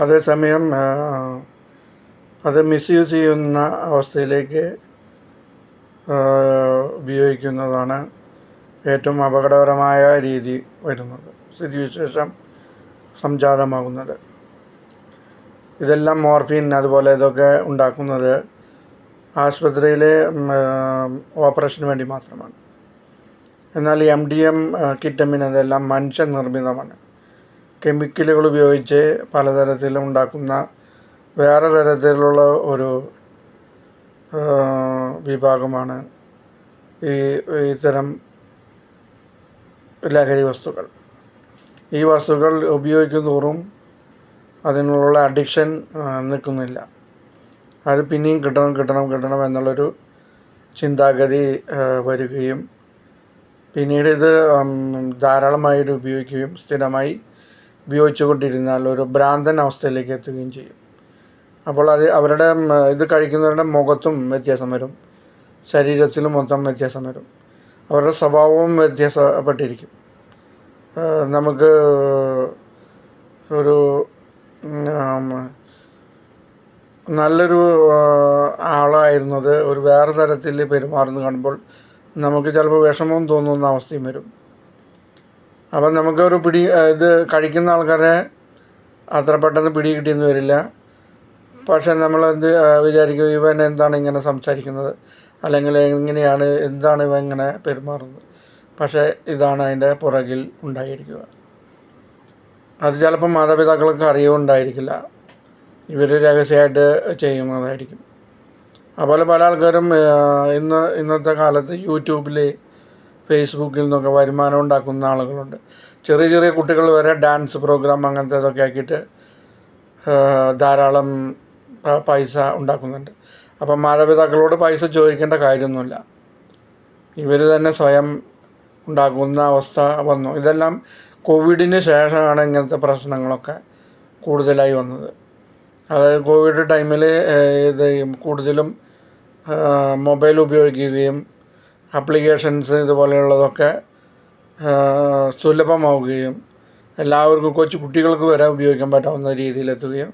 അതേസമയം അത് മിസ്യൂസ് ചെയ്യുന്ന അവസ്ഥയിലേക്ക് ഉപയോഗിക്കുന്നതാണ് ഏറ്റവും അപകടകരമായ രീതി വരുന്നത്, സ്ഥിതിവിശേഷം സംജാതമാകുന്നത്. ഇതെല്ലാം മോർഫിൻ അതുപോലെ ഇതൊക്കെ ഉണ്ടാക്കുന്നത് ആശുപത്രിയിലെ ഓപ്പറേഷന് വേണ്ടി മാത്രമാണ്. എന്നാൽ MDM, കിറ്റമിൻ അതെല്ലാം മനുഷ്യനിർമ്മിതമാണ്. കെമിക്കലുകൾ ഉപയോഗിച്ച് പലതരത്തിലും ഉണ്ടാക്കുന്ന വേറെ തരത്തിലുള്ള ഒരു വിഭാഗമാണ് ഇത്തരം ലഹരി വസ്തുക്കൾ. ഈ വസ്തുക്കൾ ഉപയോഗിക്കും തോറും അതിനുള്ള അഡിക്ഷൻ നിൽക്കുന്നില്ല. അത് പിന്നെയും കിട്ടണം എന്നുള്ളൊരു ചിന്താഗതി വരികയും പിന്നീട് ഇത് ധാരാളമായിട്ട് ഉപയോഗിക്കുകയും സ്ഥിരമായി ഉപയോഗിച്ചു കൊണ്ടിരുന്നാൽ ഒരു ഭ്രാന്തൻ അവസ്ഥയിലേക്ക് എത്തുകയും ചെയ്യും. അപ്പോൾ അവരുടെ ഇത് കഴിക്കുന്നവരുടെ മുഖത്തും വ്യത്യാസം വരും, ശരീരത്തിലും മൊത്തം വ്യത്യാസം വരും, അവരുടെ സ്വഭാവവും വ്യത്യാസപ്പെട്ടിരിക്കും. നമുക്ക് ഒരു നല്ലൊരു ആളായിരുന്നത് ഒരു വേറെ തരത്തിൽ പെരുമാറുന്നു കാണുമ്പോൾ നമുക്ക് ചിലപ്പോൾ വിഷമം തോന്നുന്ന അവസ്ഥയും വരും. അപ്പം നമുക്കൊരു ഇത് കഴിക്കുന്ന ആൾക്കാരെ അത്ര പെട്ടെന്ന് പിടി കിട്ടിയെന്ന് വരില്ല. പക്ഷെ നമ്മളെന്ത് വിചാരിക്കും, ഇവൻ എന്താണ് ഇങ്ങനെ സംസാരിക്കുന്നത്, അല്ലെങ്കിൽ എന്താണ് ഇവൻ ഇങ്ങനെ പെരുമാറുന്നത്. പക്ഷേ ഇതാണ് അതിൻ്റെ പുറകിൽ ഉണ്ടായിരിക്കുക. അത് ചിലപ്പം മാതാപിതാക്കൾക്ക് അറിയുണ്ടായിരിക്കില്ല, ഇവർ രഹസ്യമായിട്ട് ചെയ്യുന്നതായിരിക്കും. അതുപോലെ പല ആൾക്കാരും ഇന്നത്തെ കാലത്ത് യൂട്യൂബിൽ, ഫേസ്ബുക്കിൽ നിന്നൊക്കെ വരുമാനം ഉണ്ടാക്കുന്ന ആളുകളുണ്ട്. ചെറിയ ചെറിയ കുട്ടികൾ വരെ ഡാൻസ് പ്രോഗ്രാം അങ്ങനത്തെ ഇതൊക്കെ ആക്കിയിട്ട് ധാരാളം പൈസ ഉണ്ടാക്കുന്നുണ്ട്. അപ്പം മാതാപിതാക്കളോട് പൈസ ചോദിക്കേണ്ട കാര്യമൊന്നുമില്ല, ഇവർ തന്നെ സ്വയം ഉണ്ടാക്കുന്ന അവസ്ഥ വന്നു. ഇതെല്ലാം കോവിഡിന് ശേഷമാണ് ഇങ്ങനത്തെ പ്രശ്നങ്ങളൊക്കെ കൂടുതലായി വന്നത്. അതായത് കോവിഡ് ടൈമിൽ ഇത് കൂടുതലും മൊബൈൽ ഉപയോഗിക്കുകയും ആപ്ലിക്കേഷൻസ് ഇതുപോലെയുള്ളതൊക്കെ സുലഭമാവുകയും എല്ലാവർക്കും കൊച്ചു കുട്ടികൾക്ക് വരെ ഉപയോഗിക്കാൻ പറ്റാവുന്ന രീതിയിലെത്തുകയും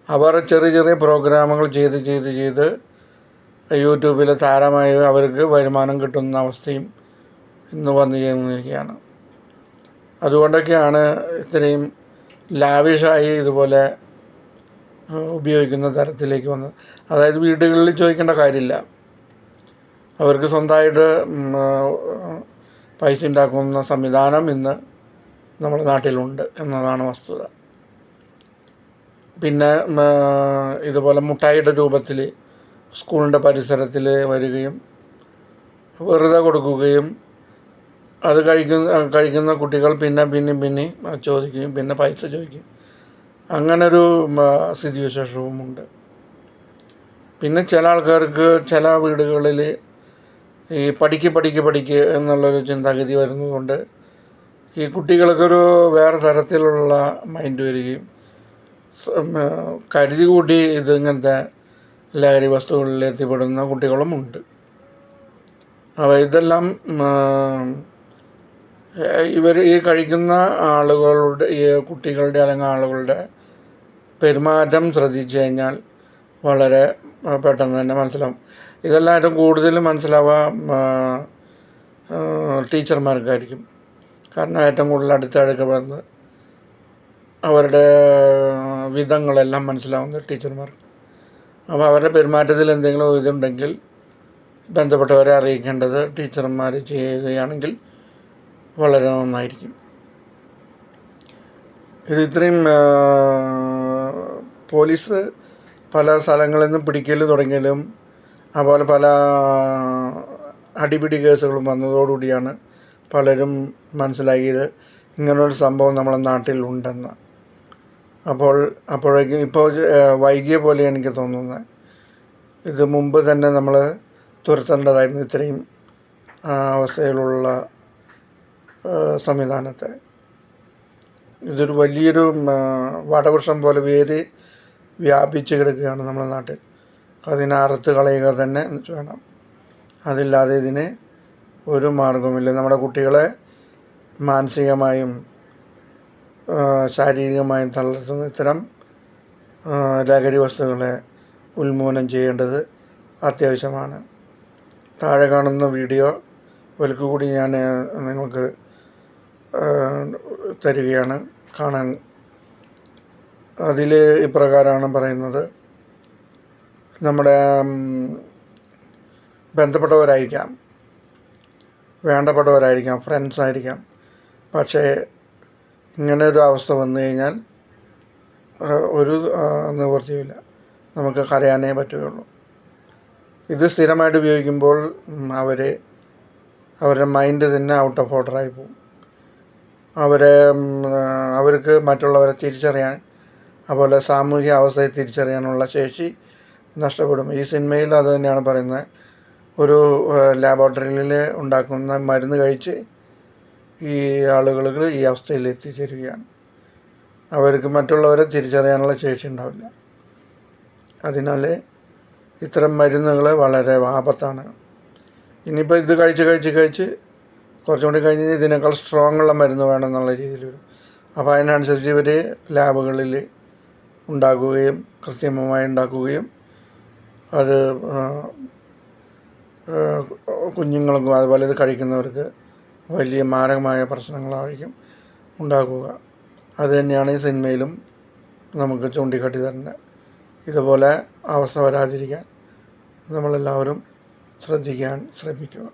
അവർ ചെറിയ ചെറിയ പ്രോഗ്രാമുകൾ ചെയ്ത് യൂട്യൂബിൽ താരമായി അവർക്ക് വരുമാനം കിട്ടുന്ന അവസ്ഥയും ഇന്ന് വന്നു ചേർന്നിരിക്കുകയാണ്. അതുകൊണ്ടൊക്കെയാണ് ഇത്രയും ലാവിഷായി ഇതുപോലെ ഉപയോഗിക്കുന്ന തരത്തിലേക്ക് വന്നത്. അതായത് വീടുകളിൽ ചോദിക്കേണ്ട കാര്യമില്ല, അവർക്ക് സ്വന്തമായിട്ട് പൈസ ഉണ്ടാക്കുന്ന സംവിധാനം ഇന്ന് നമ്മുടെ നാട്ടിലുണ്ട് എന്നതാണ് വസ്തുത. പിന്നെ ഇതുപോലെ മുട്ടായിയുടെ രൂപത്തിൽ സ്കൂളിൻ്റെ പരിസരത്തിൽ വരികയും വെറുതെ കൊടുക്കുകയും അത് കഴിക്കുന്ന കുട്ടികൾ പിന്നെ ചോദിക്കുകയും പിന്നെ പൈസ ചോദിക്കുകയും അങ്ങനൊരു സ്ഥിതിവിശേഷവുമുണ്ട്. പിന്നെ ചില ആൾക്കാർക്ക് ചില വീടുകളിൽ ഈ പഠിക്ക് എന്നുള്ളൊരു ചിന്താഗതി വരുന്നതുകൊണ്ട് ഈ കുട്ടികൾക്കൊരു വേറെ തരത്തിലുള്ള മൈൻഡ് വരികയും കരുതി കൂട്ടി ഇങ്ങനത്തെ ലഹരി വസ്തുക്കളിൽ എത്തിപ്പെടുന്ന കുട്ടികളുമുണ്ട്. അപ്പോൾ ഇതെല്ലാം ഇവർ ഈ കഴിക്കുന്ന ആളുകളുടെ, ഈ കുട്ടികളുടെ അല്ലെങ്കിൽ ആളുകളുടെ പെരുമാറ്റം ശ്രദ്ധിച്ചു കഴിഞ്ഞാൽ വളരെ പെട്ടെന്ന് തന്നെ മനസ്സിലാവും. ഇതെല്ലാം ഏറ്റവും കൂടുതൽ മനസ്സിലാവുക ടീച്ചർമാർക്കായിരിക്കും. കാരണം ഏറ്റവും കൂടുതൽ അടുത്തിടപെടുന്നത് അവരുടെ വിധങ്ങളെല്ലാം മനസ്സിലാവുന്നത് ടീച്ചർമാർക്ക്. അപ്പോൾ അവരുടെ പെരുമാറ്റത്തിൽ എന്തെങ്കിലും ഇതുണ്ടെങ്കിൽ ബന്ധപ്പെട്ടവരെ അറിയിക്കേണ്ടത് ടീച്ചർമാർ ചെയ്യുകയാണെങ്കിൽ വളരെ നന്നായിരിക്കും. ഇത്രയും പോലീസ് പല സ്ഥലങ്ങളിൽ നിന്നും പിടിക്കൽ തുടങ്ങിയാലും അതുപോലെ പല അടിപിടി കേസുകളും വന്നതോടുകൂടിയാണ് പലരും മനസ്സിലാക്കിയത് ഇങ്ങനൊരു സംഭവം നമ്മുടെ നാട്ടിലുണ്ടെന്ന്. അപ്പോഴേക്കും ഇപ്പോൾ വൈകിയ പോലെ എനിക്ക് തോന്നുന്നത്. ഇത് മുമ്പ് തന്നെ നമ്മൾ തുരത്തേണ്ടതായിരുന്നു ഇത്രയും അവസ്ഥയിലുള്ള സംവിധാനത്തെ. ഇതൊരു വലിയൊരു വടവൃക്ഷം പോലെ വേര് വ്യാപിച്ച് കിടക്കുകയാണ് നമ്മുടെ നാട്ടിൽ. അതിനെ അറുത്ത് കളയുക തന്നെ വേണം. അതില്ലാതെ ഇതിന് ഒരു മാർഗവുമില്ല. നമ്മുടെ കുട്ടികളെ മാനസികമായും ശാരീരികമായും തളർത്തുന്ന ഇത്തരം ലഹരി വസ്തുക്കളെ ഉന്മൂലനം ചെയ്യേണ്ടത് അത്യാവശ്യമാണ്. താഴെ കാണുന്ന വീഡിയോ ഒരിക്കൽ കൂടി ഞാൻ നിങ്ങൾക്ക് തരികയാണ് കാണാൻ. അതിൽ ഇപ്രകാരമാണ് പറയുന്നത്. നമ്മുടെ ബന്ധപ്പെട്ടവരായിരിക്കാം, വേണ്ടപ്പെട്ടവരായിരിക്കാം, ഫ്രണ്ട്സായിരിക്കാം. പക്ഷേ ഇങ്ങനെ ഒരു അവസ്ഥ വന്നു കഴിഞ്ഞാൽ ഒരു നിവൃത്തിയില്ല, നമുക്ക് കരയാനേ പറ്റുകയുള്ളൂ. ഇത് സ്ഥിരമായിട്ട് ഉപയോഗിക്കുമ്പോൾ അവരുടെ മൈൻഡ് തന്നെ ഔട്ട് ഓഫ് ഓർഡറായി പോകും. അവർക്ക് മറ്റുള്ളവരെ തിരിച്ചറിയാൻ, അതുപോലെ സാമൂഹിക അവസ്ഥയെ തിരിച്ചറിയാനുള്ള ശേഷി നഷ്ടപ്പെടും. ഈ സിനിമയിൽ അത് തന്നെയാണ് പറയുന്നത്. ഒരു ലാബോറട്ടറിയിൽ ഉണ്ടാക്കുന്ന മരുന്ന് കഴിച്ച് ഈ ആളുകൾ ഈ അവസ്ഥയിൽ എത്തിച്ചേരുകയാണ്. അവർക്ക് മറ്റുള്ളവരെ തിരിച്ചറിയാനുള്ള ശേഷി ഉണ്ടാവില്ല. അതിനാൽ ഇത്തരം മരുന്നുകൾ വളരെ ആപത്താണ്. ഇനിയിപ്പോൾ ഇത് കഴിച്ച് കുറച്ചും കൂടി കഴിഞ്ഞ് ഇതിനേക്കാൾ സ്ട്രോങ് ഉള്ള മരുന്ന് വേണമെന്നുള്ള രീതിയിൽ വരും. അപ്പോൾ അതിനനുസരിച്ച് ഇവർ ലാബുകളിൽ ഉണ്ടാക്കുകയും കൃത്രിമമായി ഉണ്ടാക്കുകയും അത് കുഞ്ഞുങ്ങൾക്കും അതുപോലെ ഇത് കഴിക്കുന്നവർക്ക് വലിയ മാരകമായ പ്രശ്നങ്ങളായിരിക്കും ഉണ്ടാക്കുക. അത് തന്നെയാണ് ഈ സിനിമയിലും നമുക്ക് ചൂണ്ടിക്കാട്ടി തരുന്നത്. ഇതുപോലെ അവസ്ഥ വരാതിരിക്കാൻ നമ്മളെല്ലാവരും ശ്രദ്ധിക്കാൻ ശ്രമിക്കുക.